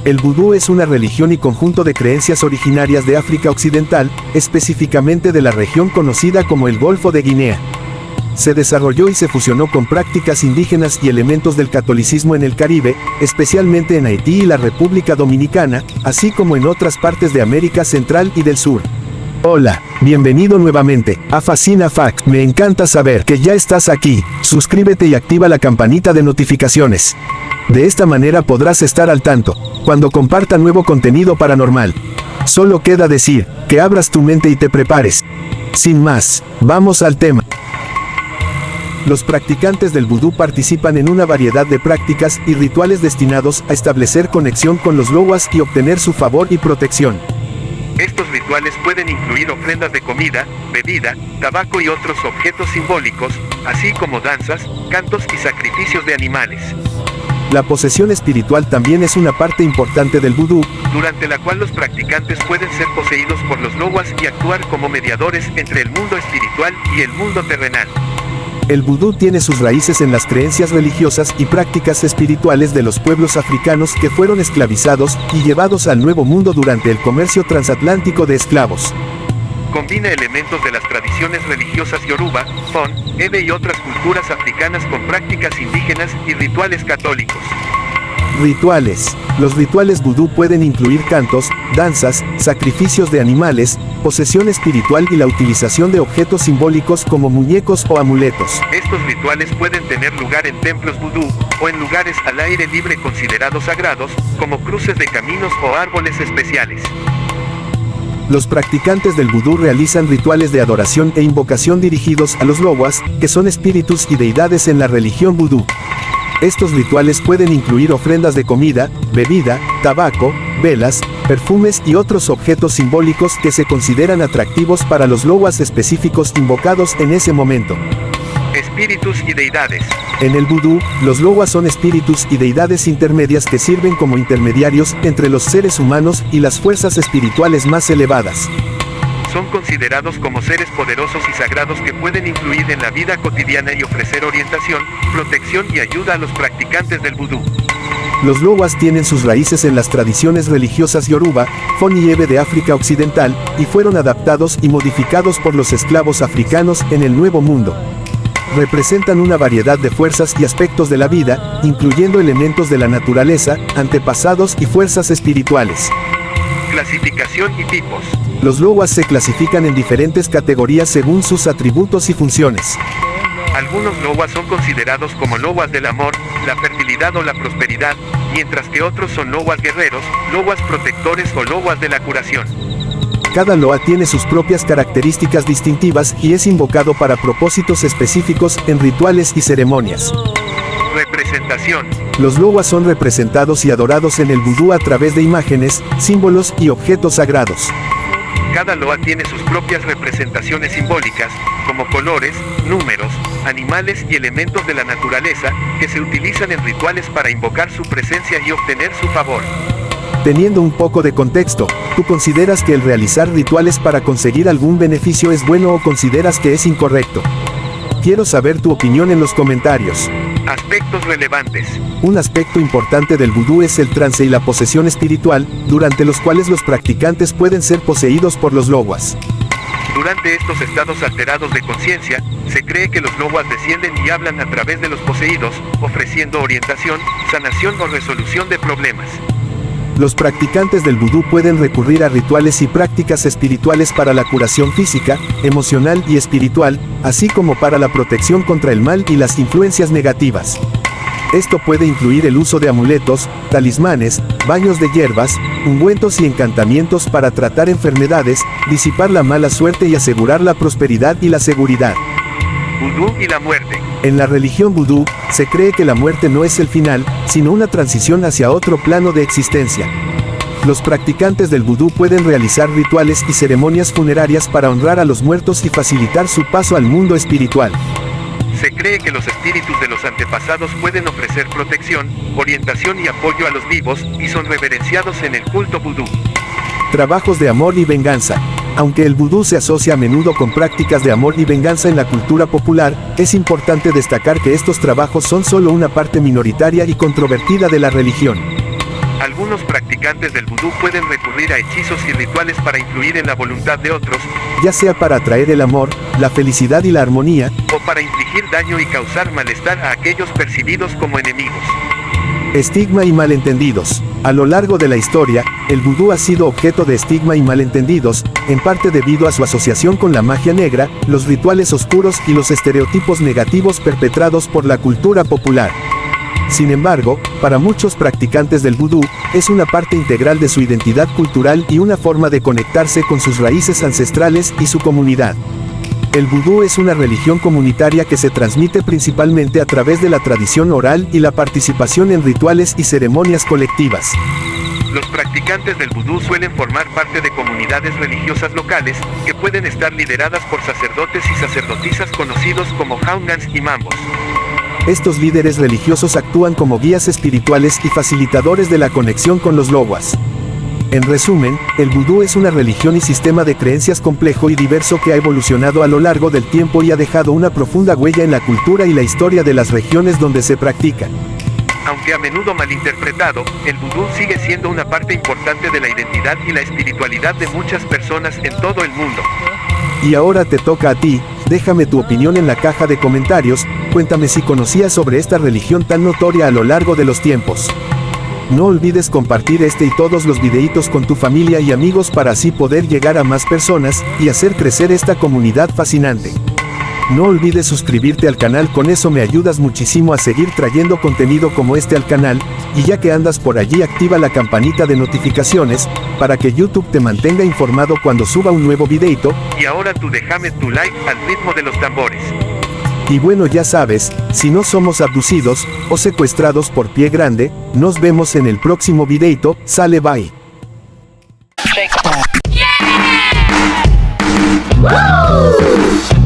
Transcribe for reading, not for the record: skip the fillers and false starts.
El vudú es una religión y conjunto de creencias originarias de África Occidental, específicamente de la región conocida como el Golfo de Guinea. Se desarrolló y se fusionó con prácticas indígenas y elementos del catolicismo en el Caribe, especialmente en Haití y la República Dominicana, así como en otras partes de América Central y del Sur. Hola, bienvenido nuevamente a Fascina Facts. Me encanta saber que ya estás aquí. Suscríbete y activa la campanita de notificaciones. De esta manera podrás estar al tanto cuando comparta nuevo contenido paranormal. Solo queda decir que abras tu mente y te prepares. Sin más, vamos al tema. Los practicantes del vudú participan en una variedad de prácticas y rituales destinados a establecer conexión con los loas y obtener su favor y protección. Estos rituales pueden incluir ofrendas de comida, bebida, tabaco y otros objetos simbólicos, así como danzas, cantos y sacrificios de animales. La posesión espiritual también es una parte importante del vudú, durante la cual los practicantes pueden ser poseídos por los loas y actuar como mediadores entre el mundo espiritual y el mundo terrenal. El vudú tiene sus raíces en las creencias religiosas y prácticas espirituales de los pueblos africanos que fueron esclavizados y llevados al Nuevo Mundo durante el comercio transatlántico de esclavos. Combina elementos de las tradiciones religiosas Yoruba, Fon, Ebe y otras culturas africanas con prácticas indígenas y rituales católicos. Rituales. Los rituales vudú pueden incluir cantos, danzas, sacrificios de animales, posesión espiritual y la utilización de objetos simbólicos como muñecos o amuletos. Estos rituales pueden tener lugar en templos vudú, o en lugares al aire libre considerados sagrados, como cruces de caminos o árboles especiales. Los practicantes del vudú realizan rituales de adoración e invocación dirigidos a los loas, que son espíritus y deidades en la religión vudú. Estos rituales pueden incluir ofrendas de comida, bebida, tabaco, velas, perfumes y otros objetos simbólicos que se consideran atractivos para los loas específicos invocados en ese momento. Espíritus y deidades. En el vudú, los loas son espíritus y deidades intermedias que sirven como intermediarios entre los seres humanos y las fuerzas espirituales más elevadas. Son considerados como seres poderosos y sagrados que pueden influir en la vida cotidiana y ofrecer orientación, protección y ayuda a los practicantes del vudú. Los loas tienen sus raíces en las tradiciones religiosas Yoruba, Fon y Ebe de África Occidental, y fueron adaptados y modificados por los esclavos africanos en el Nuevo Mundo. Representan una variedad de fuerzas y aspectos de la vida, incluyendo elementos de la naturaleza, antepasados y fuerzas espirituales. Clasificación y tipos. Los loas se clasifican en diferentes categorías según sus atributos y funciones. Algunos loas son considerados como loas del amor, la fertilidad o la prosperidad, mientras que otros son loas guerreros, loas protectores o loas de la curación. Cada loa tiene sus propias características distintivas y es invocado para propósitos específicos en rituales y ceremonias. Representación. Los loas son representados y adorados en el vudú a través de imágenes, símbolos y objetos sagrados. Cada loa tiene sus propias representaciones simbólicas, como colores, números, animales y elementos de la naturaleza, que se utilizan en rituales para invocar su presencia y obtener su favor. Teniendo un poco de contexto, ¿tú consideras que el realizar rituales para conseguir algún beneficio es bueno o consideras que es incorrecto? Quiero saber tu opinión en los comentarios. Aspectos relevantes. Un aspecto importante del vudú es el trance y la posesión espiritual, durante los cuales los practicantes pueden ser poseídos por los loas. Durante estos estados alterados de conciencia, se cree que los loas descienden y hablan a través de los poseídos, ofreciendo orientación, sanación o resolución de problemas. Los practicantes del vudú pueden recurrir a rituales y prácticas espirituales para la curación física, emocional y espiritual, así como para la protección contra el mal y las influencias negativas. Esto puede incluir el uso de amuletos, talismanes, baños de hierbas, ungüentos y encantamientos para tratar enfermedades, disipar la mala suerte y asegurar la prosperidad y la seguridad. Vudú y la muerte. En la religión vudú, se cree que la muerte no es el final, sino una transición hacia otro plano de existencia. Los practicantes del vudú pueden realizar rituales y ceremonias funerarias para honrar a los muertos y facilitar su paso al mundo espiritual. Se cree que los espíritus de los antepasados pueden ofrecer protección, orientación y apoyo a los vivos, y son reverenciados en el culto vudú. Trabajos de amor y venganza. Aunque el vudú se asocia a menudo con prácticas de amor y venganza en la cultura popular, es importante destacar que estos trabajos son solo una parte minoritaria y controvertida de la religión. Algunos practicantes del vudú pueden recurrir a hechizos y rituales para influir en la voluntad de otros, ya sea para atraer el amor, la felicidad y la armonía, o para infligir daño y causar malestar a aquellos percibidos como enemigos. Estigma y malentendidos. A lo largo de la historia, el vudú ha sido objeto de estigma y malentendidos, en parte debido a su asociación con la magia negra, los rituales oscuros y los estereotipos negativos perpetrados por la cultura popular. Sin embargo, para muchos practicantes del vudú, es una parte integral de su identidad cultural y una forma de conectarse con sus raíces ancestrales y su comunidad. El vudú es una religión comunitaria que se transmite principalmente a través de la tradición oral y la participación en rituales y ceremonias colectivas. Los practicantes del vudú suelen formar parte de comunidades religiosas locales, que pueden estar lideradas por sacerdotes y sacerdotisas conocidos como Haungans y Mambos. Estos líderes religiosos actúan como guías espirituales y facilitadores de la conexión con los lowas. En resumen, el vudú es una religión y sistema de creencias complejo y diverso que ha evolucionado a lo largo del tiempo y ha dejado una profunda huella en la cultura y la historia de las regiones donde se practica. Aunque a menudo malinterpretado, el vudú sigue siendo una parte importante de la identidad y la espiritualidad de muchas personas en todo el mundo. Y ahora te toca a ti, déjame tu opinión en la caja de comentarios, cuéntame si conocías sobre esta religión tan notoria a lo largo de los tiempos. No olvides compartir este y todos los videitos con tu familia y amigos para así poder llegar a más personas y hacer crecer esta comunidad fascinante. No olvides suscribirte al canal, con eso me ayudas muchísimo a seguir trayendo contenido como este al canal, y ya que andas por allí activa la campanita de notificaciones, para que YouTube te mantenga informado cuando suba un nuevo videito. Y ahora tú déjame tu like al ritmo de los tambores. Y bueno, ya sabes, si no somos abducidos o secuestrados por Pie Grande, nos vemos en el próximo videito, sale bye. Yeah! Woo!